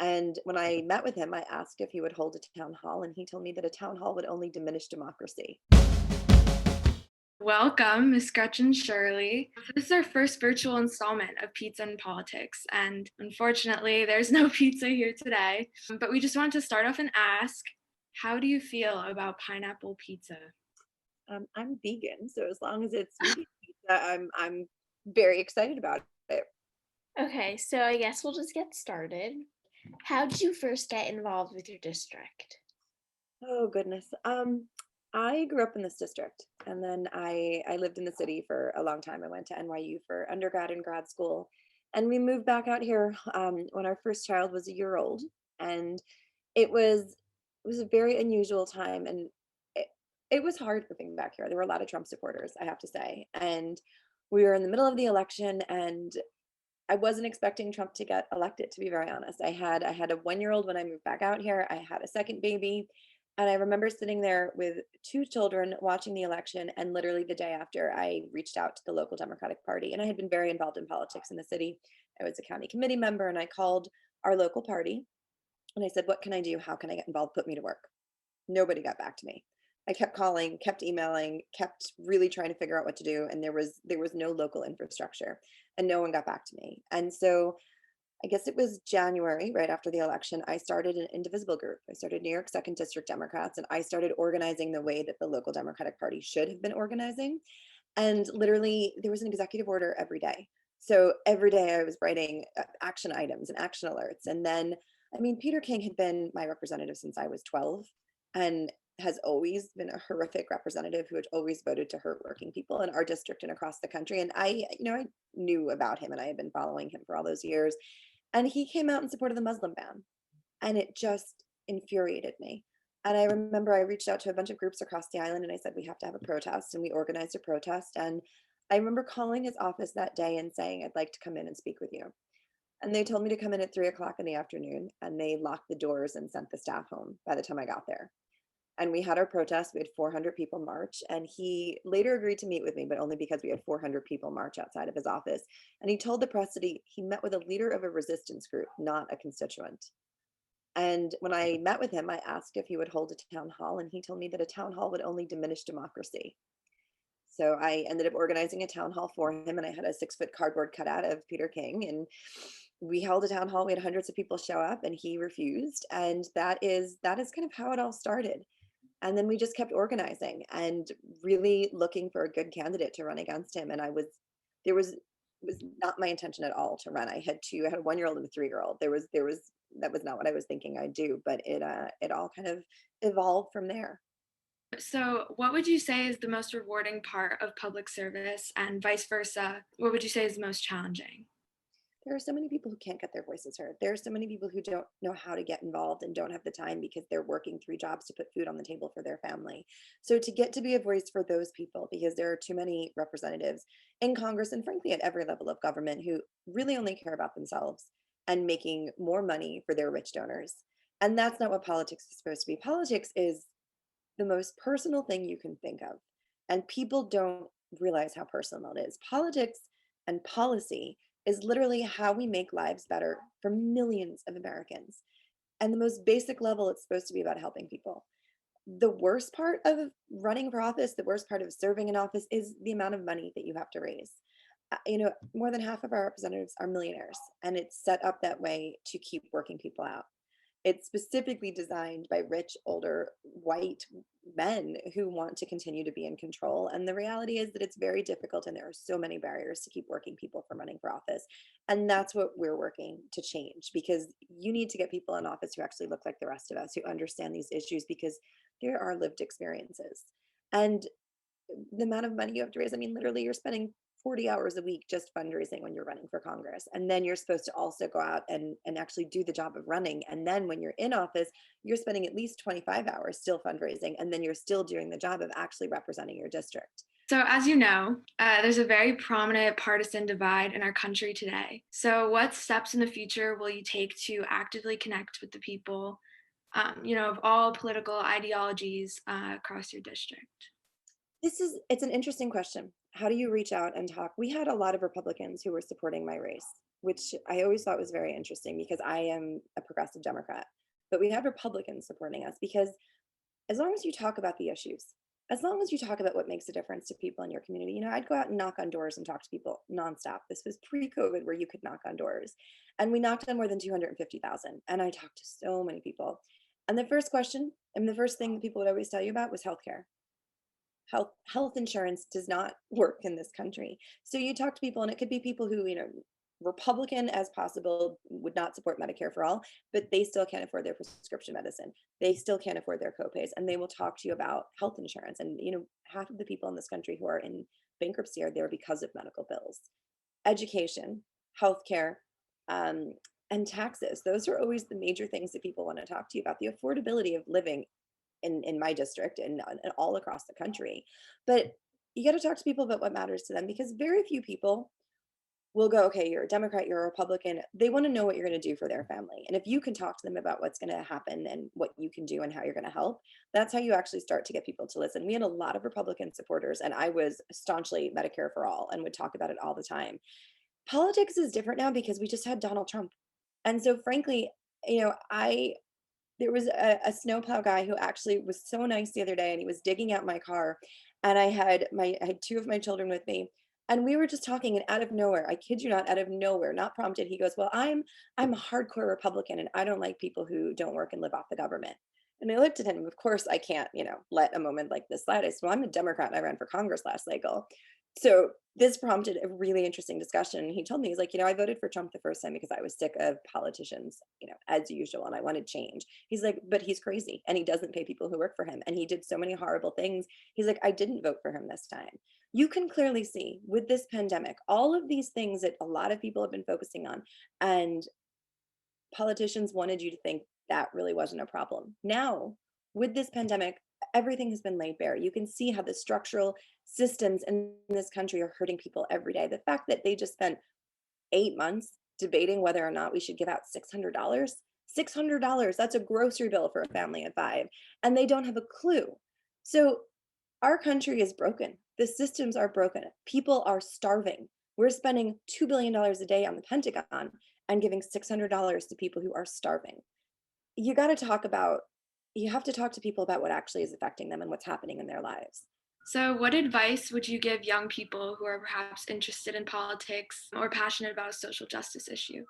And when I met with him, I asked if he would hold a town hall, and he told me that a town hall would only diminish democracy. Welcome, Miss Gretchen Shirley. This is our first virtual installment of Pizza and Politics, and unfortunately, there's no pizza here today. But we just wanted to start off and ask, how do you feel about pineapple pizza? I'm vegan, so as long as it's vegan pizza, I'm very excited about it. Okay, so I guess we'll just get started. How did you first get involved with your district? Oh goodness. I grew up in this district, and then I lived in the city for a long time. I went to NYU for undergrad and grad school, and we moved back out here when our first child was a year old, and it was a very unusual time, and it, it was hard moving back here. There were a lot of Trump supporters, I have to say, and we were in the middle of the election, and I wasn't expecting Trump to get elected, to be very honest. I had a 1-year-old when I moved back out here. I had a second baby, and I remember sitting there with 2 children watching the election, and literally the day after, I reached out to the local Democratic Party, and I had been very involved in politics in the city. I was a county committee member, and I called our local party, and I said, "What can I do? How can I get involved? Put me to work." Nobody got back to me. I kept calling, kept emailing, kept really trying to figure out what to do, and there was no local infrastructure, and no one got back to me. And so I guess it was January, right after the election, I started an indivisible group. I started New York Second District Democrats, and I started organizing the way that the local Democratic Party should have been organizing. And literally, there was an executive order every day. So every day I was writing action items and action alerts. And then, I mean, Peter King had been my representative since I was 12 and has always been a horrific representative who had always voted to hurt working people in our district and across the country. And I knew about him, and I had been following him for all those years. And he came out in support of the Muslim ban, and it just infuriated me. And I remember I reached out to a bunch of groups across the island, and I said, "We have to have a protest." And we organized a protest. And I remember calling his office that day and saying, "I'd like to come in and speak with you." And they told me to come in at 3 o'clock in the afternoon, and they locked the doors and sent the staff home by the time I got there. And we had our protest. We had 400 people march, and he later agreed to meet with me, but only because we had 400 people march outside of his office. And he told the press that he met with a leader of a resistance group, not a constituent. And when I met with him, I asked if he would hold a town hall, and he told me that a town hall would only diminish democracy. So I ended up organizing a town hall for him, and I had a 6-foot cardboard cutout of Peter King, and we held a town hall. We had hundreds of people show up, and he refused. And that is kind of how it all started. And then we just kept organizing and really looking for a good candidate to run against him. And there was it was not my intention at all to run. I had a 1-year-old and a 3-year-old. There was that was not what I was thinking I'd do, but it all kind of evolved from there. So, what would you say is the most rewarding part of public service, and vice versa? What would you say is the most challenging? There are so many people who can't get their voices heard. There are so many people who don't know how to get involved and don't have the time because they're working 3 jobs to put food on the table for their family. So to get to be a voice for those people, because there are too many representatives in Congress and frankly at every level of government who really only care about themselves and making more money for their rich donors. And that's not what politics is supposed to be. Politics is the most personal thing you can think of. And people don't realize how personal it is. Politics and policy is literally how we make lives better for millions of Americans. And the most basic level, it's supposed to be about helping people. The worst part of running for office, the worst part of serving in office is the amount of money that you have to raise. More than half of our representatives are millionaires, and it's set up that way to keep working people out. It's specifically designed by rich, older, white men who want to continue to be in control. And the reality is that it's very difficult, and there are so many barriers to keep working people from running for office. And that's what we're working to change, because you need to get people in office who actually look like the rest of us, who understand these issues, because there are lived experiences. And the amount of money you have to raise, I mean, literally, you're spending 40 hours a week just fundraising when you're running for Congress. And then you're supposed to also go out and actually do the job of running. And then when you're in office, you're spending at least 25 hours still fundraising. And then you're still doing the job of actually representing your district. So, as you know, there's a very prominent partisan divide in our country today. So, what steps in the future will you take to actively connect with the people, of all political ideologies across your district? It's an interesting question. How do you reach out and talk? We had a lot of Republicans who were supporting my race. which I always thought was very interesting because I am a progressive Democrat, but we have Republicans supporting us because as long as you talk about the issues, as long as you talk about what makes a difference to people in your community, I'd go out and knock on doors and talk to people nonstop. This was pre-COVID where you could knock on doors. And we knocked on more than 250,000. And I talked to so many people. And the first question, and the first thing that people would always tell you about was healthcare. Health insurance does not work in this country. So you talk to people, and it could be people who, Republican as possible, would not support Medicare for all, but they still can't afford their prescription medicine. They still can't afford their copays, and they will talk to you about health insurance. And half of the people in this country who are in bankruptcy are there because of medical bills. Education, healthcare, um, and taxes. Those are always the major things that people want to talk to you about. The affordability of living in my district and all across the country. But you got to talk to people about what matters to them because very few people will go, okay, you're a Democrat, you're a Republican. They want to know what you're going to do for their family. And if you can talk to them about what's going to happen and what you can do and how you're going to help, that's how you actually start to get people to listen. We had a lot of Republican supporters, and I was staunchly Medicare for all and would talk about it all the time. Politics is different now because we just had Donald Trump. And so frankly, I there was a snowplow guy who actually was so nice the other day, and he was digging out my car, and I had two of my children with me, and we were just talking, and out of nowhere, I kid you not, out of nowhere, not prompted, he goes, well, I'm a hardcore Republican, and I don't like people who don't work and live off the government. And I looked at him. Of course I can't, let a moment like this slide. I said, well, I'm a Democrat and I ran for Congress last cycle. So this prompted a really interesting discussion. He told me, he's like, I voted for Trump the first time because I was sick of politicians, as usual, and I wanted change. He's like, but he's crazy and he doesn't pay people who work for him. And he did so many horrible things. He's like, I didn't vote for him this time. You can clearly see with this pandemic, all of these things that a lot of people have been focusing on, and politicians wanted you to think that really wasn't a problem. Now, with this pandemic, everything has been laid bare. You can see how the structural systems in this country are hurting people every day. The fact that they just spent 8 months debating whether or not we should give out $600, $600, that's a grocery bill for a family of five, and they don't have a clue. So our country is broken. The systems are broken. People are starving. We're spending $2 billion a day on the Pentagon and giving $600 to people who are starving. You got to talk about, you have to talk to people about what actually is affecting them and what's happening in their lives. So, what advice would you give young people who are perhaps interested in politics or passionate about a social justice issue?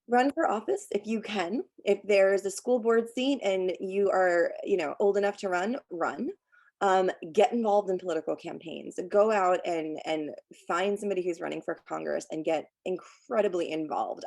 Run for office if you can. If there's a school board seat and you are, old enough to run. Get involved in political campaigns. Go out and find somebody who's running for Congress and get incredibly involved.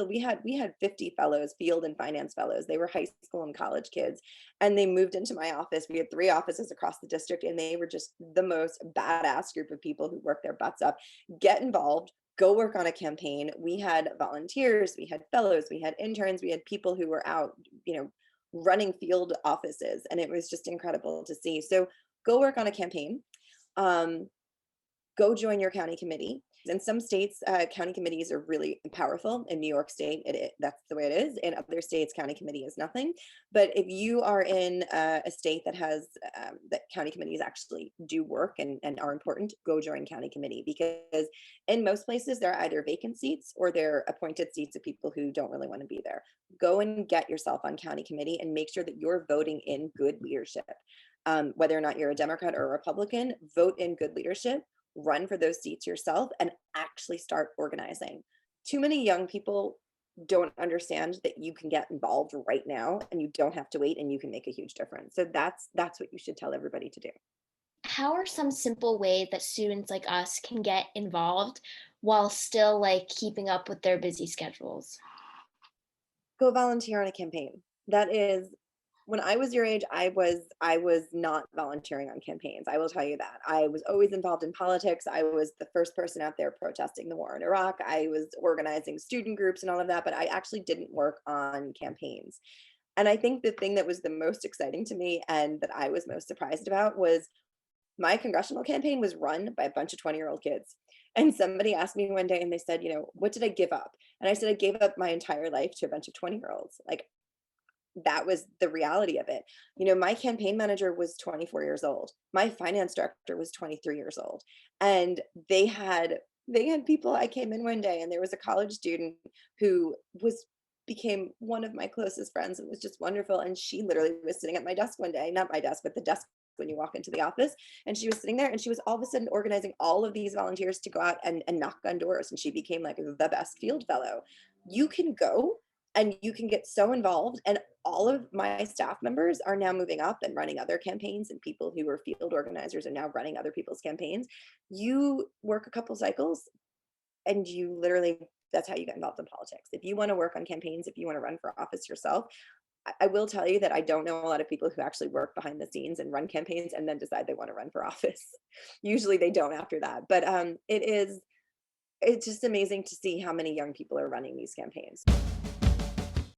We had 50 fellows, field and finance fellows. They were high school and college kids, and they moved into my office. We had 3 offices across the district, and they were just the most badass group of people who worked their butts up. Get involved. Go work on a campaign. We had volunteers, we had fellows, we had interns, we had people who were out, running field offices, and it was just incredible to see. So go work on a campaign. Go join your county committee. In some states, county committees are really powerful. In New York State, that's the way it is. In other states, county committee is nothing. But if you are in a state that has that county committees actually do work and are important, go join county committee, because in most places they're either vacant seats or they're appointed seats of people who don't really want to be there. Go and get yourself on county committee and make sure that you're voting in good leadership. Whether or not you're a Democrat or a Republican, vote in good leadership. Run for those seats yourself and actually start organizing. Too many young people don't understand that you can get involved right now and you don't have to wait, and you can make a huge difference. So that's what you should tell everybody to do. How are some simple ways that students like us can get involved while still keeping up with their busy schedules? Go volunteer on a campaign. That is, when I was your age, I was not volunteering on campaigns. I will tell you that. I was always involved in politics. I was the first person out there protesting the war in Iraq. I was organizing student groups and all of that, but I actually didn't work on campaigns. And I think the thing that was the most exciting to me and that I was most surprised about was my congressional campaign was run by a bunch of 20-year-old kids. And somebody asked me one day and they said, what did I give up? And I said, I gave up my entire life to a bunch of 20-year-olds. Like, that was the reality of it. My campaign manager was 24 years old. My finance director was 23 years old. And they had They had people, I came in one day and there was a college student who became one of my closest friends. It was just wonderful. And she literally was sitting at my desk one day, not my desk, but the desk when you walk into the office. And she was sitting there and she was all of a sudden organizing all of these volunteers to go out and knock on doors. And she became like the best field fellow. You can go and you can get so involved. And all of my staff members are now moving up and running other campaigns, and people who were field organizers are now running other people's campaigns. You work a couple cycles and you literally, that's how you get involved in politics. If you want to work on campaigns, if you want to run for office yourself, I will tell you that I don't know a lot of people who actually work behind the scenes and run campaigns and then decide they want to run for office. Usually they don't after that. But it's just amazing to see how many young people are running these campaigns.